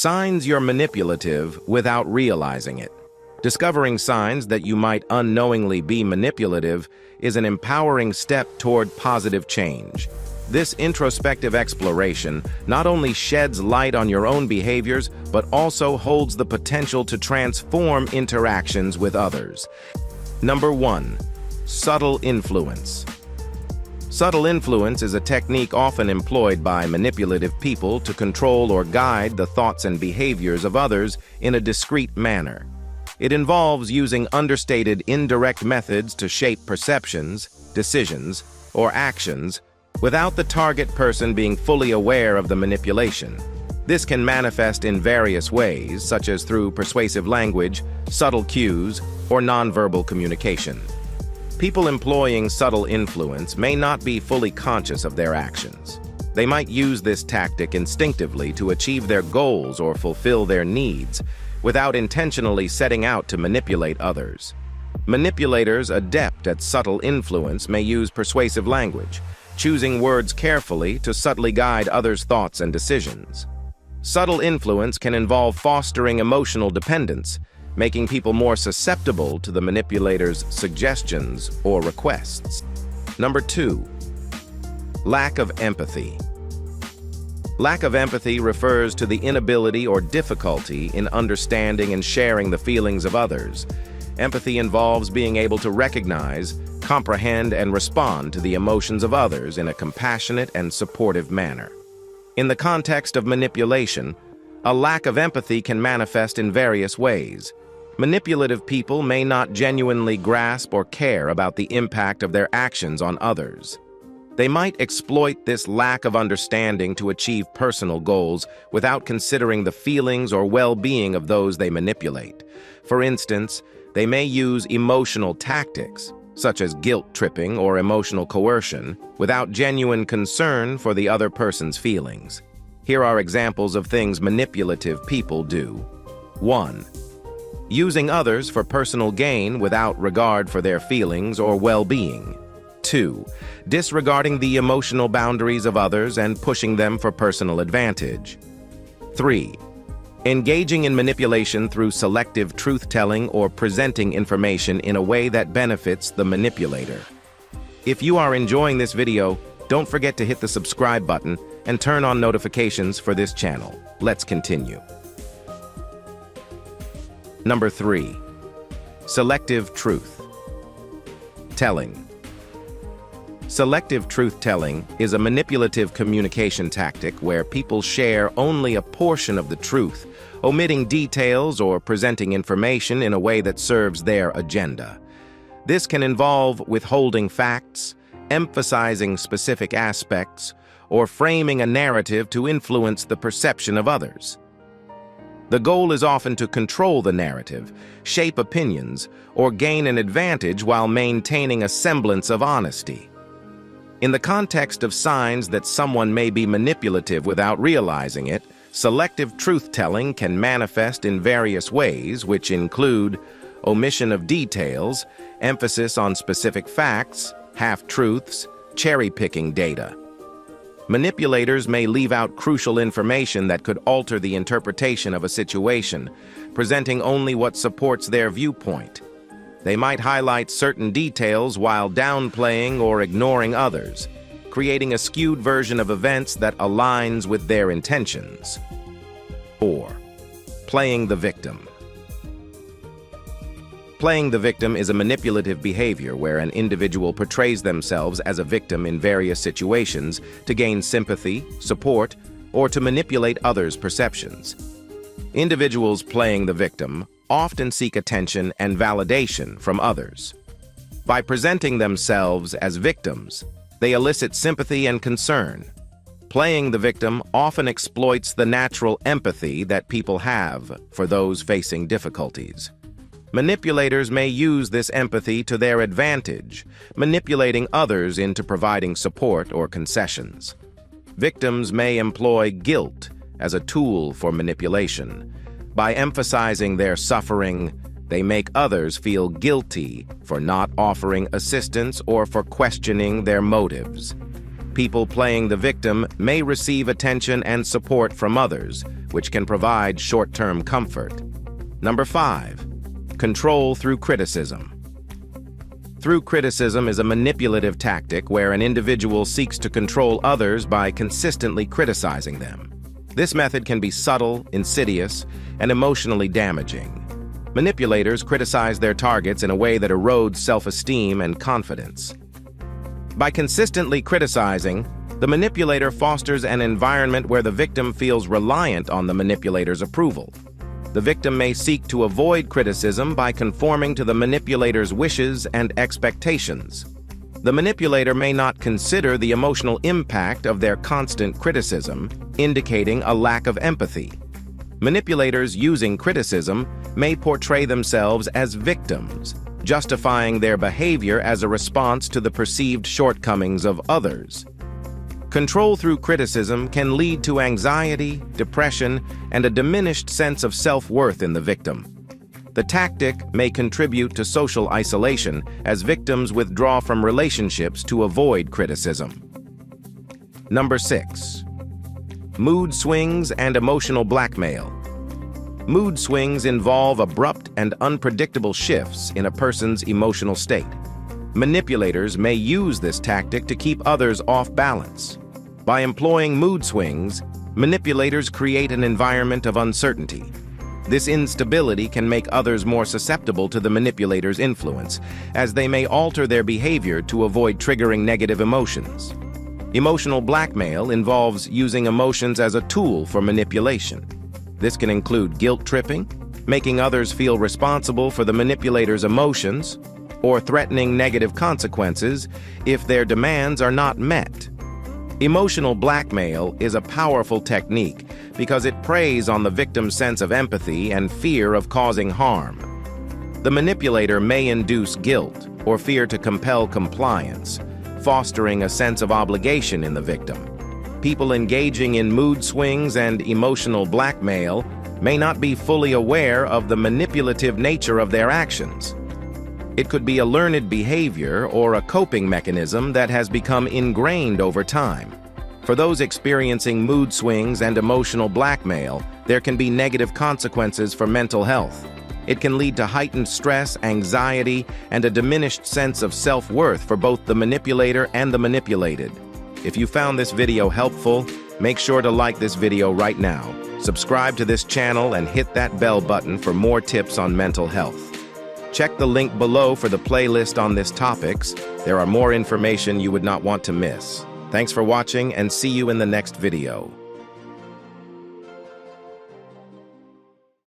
Signs you're manipulative without realizing it. Discovering signs that you might unknowingly be manipulative is an empowering step toward positive change. This introspective exploration not only sheds light on your own behaviors, but also holds the potential to transform interactions with others. Number 1. Subtle influence. Subtle influence is a technique often employed by manipulative people to control or guide the thoughts and behaviors of others in a discreet manner. It involves using understated, indirect methods to shape perceptions, decisions, or actions without the target person being fully aware of the manipulation. This can manifest in various ways, such as through persuasive language, subtle cues, or nonverbal communication. People employing subtle influence may not be fully conscious of their actions. They might use this tactic instinctively to achieve their goals or fulfill their needs, without intentionally setting out to manipulate others. Manipulators adept at subtle influence may use persuasive language, choosing words carefully to subtly guide others' thoughts and decisions. Subtle influence can involve fostering emotional dependence, making people more susceptible to the manipulator's suggestions or requests. Number 2. Lack of empathy. Lack of empathy refers to the inability or difficulty in understanding and sharing the feelings of others. Empathy involves being able to recognize, comprehend, and respond to the emotions of others in a compassionate and supportive manner. In the context of manipulation, a lack of empathy can manifest in various ways. Manipulative people may not genuinely grasp or care about the impact of their actions on others. They might exploit this lack of understanding to achieve personal goals without considering the feelings or well-being of those they manipulate. For instance, they may use emotional tactics, such as guilt-tripping or emotional coercion, without genuine concern for the other person's feelings. Here are examples of things manipulative people do. 1. Using others for personal gain without regard for their feelings or well-being. 2. Disregarding the emotional boundaries of others and pushing them for personal advantage. 3. Engaging in manipulation through selective truth-telling or presenting information in a way that benefits the manipulator. If you are enjoying this video, don't forget to hit the subscribe button and turn on notifications for this channel. Let's continue. Number 3. Selective truth-telling. Selective truth-telling is a manipulative communication tactic where people share only a portion of the truth, omitting details or presenting information in a way that serves their agenda. This can involve withholding facts, emphasizing specific aspects, or framing a narrative to influence the perception of others. The goal is often to control the narrative, shape opinions, or gain an advantage while maintaining a semblance of honesty. In the context of signs that someone may be manipulative without realizing it, selective truth-telling can manifest in various ways, which include omission of details, emphasis on specific facts, half-truths, cherry-picking data. Manipulators may leave out crucial information that could alter the interpretation of a situation, presenting only what supports their viewpoint. They might highlight certain details while downplaying or ignoring others, creating a skewed version of events that aligns with their intentions. 4. Playing the victim. Playing the victim is a manipulative behavior where an individual portrays themselves as a victim in various situations to gain sympathy, support, or to manipulate others' perceptions. Individuals playing the victim often seek attention and validation from others. By presenting themselves as victims, they elicit sympathy and concern. Playing the victim often exploits the natural empathy that people have for those facing difficulties. Manipulators may use this empathy to their advantage, manipulating others into providing support or concessions. Victims may employ guilt as a tool for manipulation. By emphasizing their suffering, they make others feel guilty for not offering assistance or for questioning their motives. People playing the victim may receive attention and support from others, which can provide short-term comfort. Number 5. Control through criticism. Through criticism is a manipulative tactic where an individual seeks to control others by consistently criticizing them. This method can be subtle, insidious, and emotionally damaging. Manipulators criticize their targets in a way that erodes self-esteem and confidence. By consistently criticizing, the manipulator fosters an environment where the victim feels reliant on the manipulator's approval. The victim may seek to avoid criticism by conforming to the manipulator's wishes and expectations. The manipulator may not consider the emotional impact of their constant criticism, indicating a lack of empathy. Manipulators using criticism may portray themselves as victims, justifying their behavior as a response to the perceived shortcomings of others. Control through criticism can lead to anxiety, depression, and a diminished sense of self-worth in the victim. The tactic may contribute to social isolation as victims withdraw from relationships to avoid criticism. Number 6. Mood swings and emotional blackmail. Mood swings involve abrupt and unpredictable shifts in a person's emotional state. Manipulators may use this tactic to keep others off balance. By employing mood swings, manipulators create an environment of uncertainty. This instability can make others more susceptible to the manipulator's influence, as they may alter their behavior to avoid triggering negative emotions. Emotional blackmail involves using emotions as a tool for manipulation. This can include guilt tripping, making others feel responsible for the manipulator's emotions, or threatening negative consequences if their demands are not met. Emotional blackmail is a powerful technique because it preys on the victim's sense of empathy and fear of causing harm. The manipulator may induce guilt or fear to compel compliance, fostering a sense of obligation in the victim. People engaging in mood swings and emotional blackmail may not be fully aware of the manipulative nature of their actions. It could be a learned behavior or a coping mechanism that has become ingrained over time. For those experiencing mood swings and emotional blackmail, there can be negative consequences for mental health. It can lead to heightened stress, anxiety, and a diminished sense of self-worth for both the manipulator and the manipulated. If you found this video helpful, make sure to like this video right now, subscribe to this channel, and hit that bell button for more tips on mental health. Check the link below for the playlist on these topics. There are more information you would not want to miss. Thanks for watching, and see you in the next video.